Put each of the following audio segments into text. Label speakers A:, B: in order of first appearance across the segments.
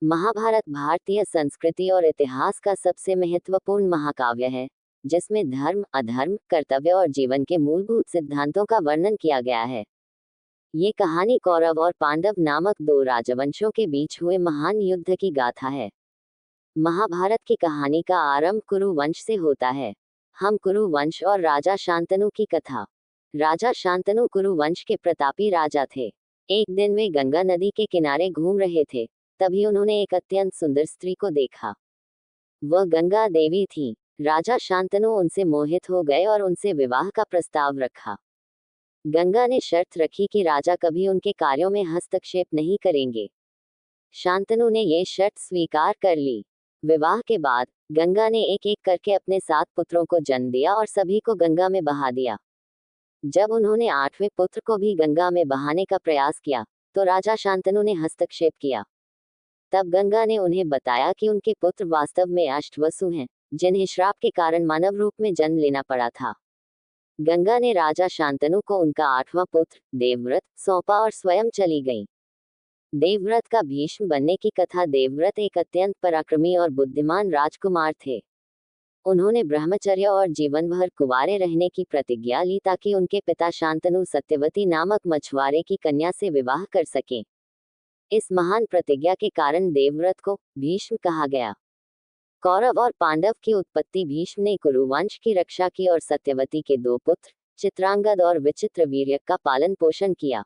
A: महाभारत भारतीय संस्कृति और इतिहास का सबसे महत्वपूर्ण महाकाव्य है, जिसमें धर्म, अधर्म, कर्तव्य और जीवन के मूलभूत सिद्धांतों का वर्णन किया गया है। ये कहानी कौरव और पांडव नामक दो राजवंशों के बीच हुए महान युद्ध की गाथा है। महाभारत की कहानी का आरंभ कुरु वंश से होता है। हम कुरु वंश और राजा शांतनु की कथा। राजा शांतनु कुरु वंश के प्रतापी राजा थे। एक दिन वे गंगा नदी के किनारे घूम रहे थे, तभी उन्होंने एक अत्यंत सुंदर स्त्री को देखा। वह गंगा देवी थी। राजा शांतनु उनसे मोहित हो गए और उनसे विवाह का प्रस्ताव रखा। गंगा ने शर्त रखी कि राजा कभी उनके कार्यों में हस्तक्षेप नहीं करेंगे। शांतनु ने ये शर्त स्वीकार कर ली। विवाह के बाद गंगा ने एक एक करके अपने 7 पुत्रों को जन्म दिया और सभी को गंगा में बहा दिया। जब उन्होंने 8वें पुत्र को भी गंगा में बहाने का प्रयास किया, तो राजा शांतनु ने हस्तक्षेप किया। तब गंगा ने उन्हें बताया कि उनके पुत्र वास्तव में अष्टवसु हैं, जिन्हें श्राप के कारण मानव रूप में जन्म लेना पड़ा था। गंगा ने राजा शांतनु को उनका 8वां पुत्र देवव्रत सौंपा और स्वयं चली गई। देवव्रत का भीष्म बनने की कथा। देवव्रत एक अत्यंत पराक्रमी और बुद्धिमान राजकुमार थे। उन्होंने ब्रह्मचर्य और जीवन भर कुंवारे रहने की प्रतिज्ञा ली ताकि उनके पिता शांतनु सत्यवती नामक मछुआरे की कन्या से विवाह कर सकें। इस महान प्रतिज्ञा के कारण देवव्रत को भीष्म कहा गया। कौरव और पांडव की उत्पत्ति। भीष्म ने कुरुवंश की रक्षा की और सत्यवती के 2 पुत्र चित्रांगद और विचित्रवीर्य का पालन पोषण किया।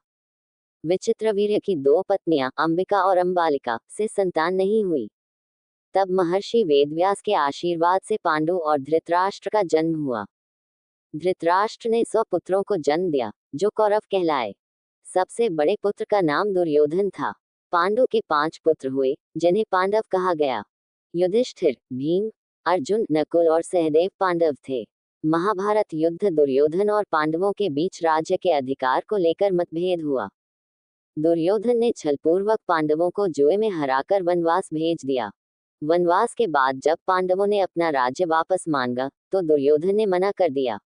A: विचित्रवीर्य की 2 पत्नियां अंबिका और अंबालिका से संतान नहीं हुई। तब महर्षि वेदव्यास के आशीर्वाद से पांडु और धृतराष्ट्र का जन्म हुआ। धृतराष्ट्र ने 100 पुत्रों को जन्म दिया, जो कौरव कहलाए। सबसे बड़े पुत्र का नाम दुर्योधन था। पांडु के 5 पुत्र हुए, जिन्हें पांडव कहा गया। युधिष्ठिर, भीम, अर्जुन, नकुल और सहदेव पांडव थे। महाभारत युद्ध दुर्योधन और पांडवों के बीच राज्य के अधिकार को लेकर मतभेद हुआ। दुर्योधन ने छलपूर्वक पांडवों को जुए में हराकर वनवास भेज दिया। वनवास के बाद जब पांडवों ने अपना राज्य वापस मांगा, तो दुर्योधन ने मना कर दिया।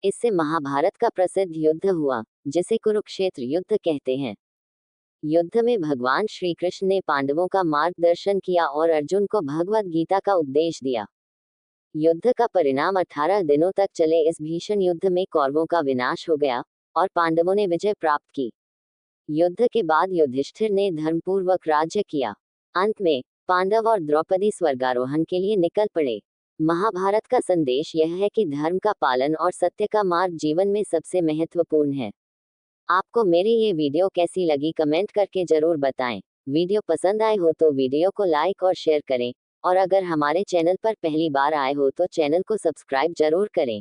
A: इससे महाभारत का प्रसिद्ध युद्ध हुआ, जिसे कुरुक्षेत्र युद्ध कहते हैं। युद्ध में भगवान श्री कृष्ण ने पांडवों का मार्गदर्शन किया और अर्जुन को भगवद गीता का उपदेश दिया। युद्ध का परिणाम 18 दिनों तक चले इस भीषण युद्ध में कौरवों का विनाश हो गया और पांडवों ने विजय प्राप्त की। युद्ध के बाद युधिष्ठिर ने धर्मपूर्वक राज्य किया। अंत में पांडव और द्रौपदी स्वर्गारोहण के लिए निकल पड़े। महाभारत का संदेश यह है कि धर्म का पालन और सत्य का मार्ग जीवन में सबसे महत्वपूर्ण है। आपको मेरी ये वीडियो कैसी लगी कमेंट करके जरूर बताएं। वीडियो पसंद आए हो तो वीडियो को लाइक और शेयर करें, और अगर हमारे चैनल पर पहली बार आए हो तो चैनल को सब्सक्राइब जरूर करें।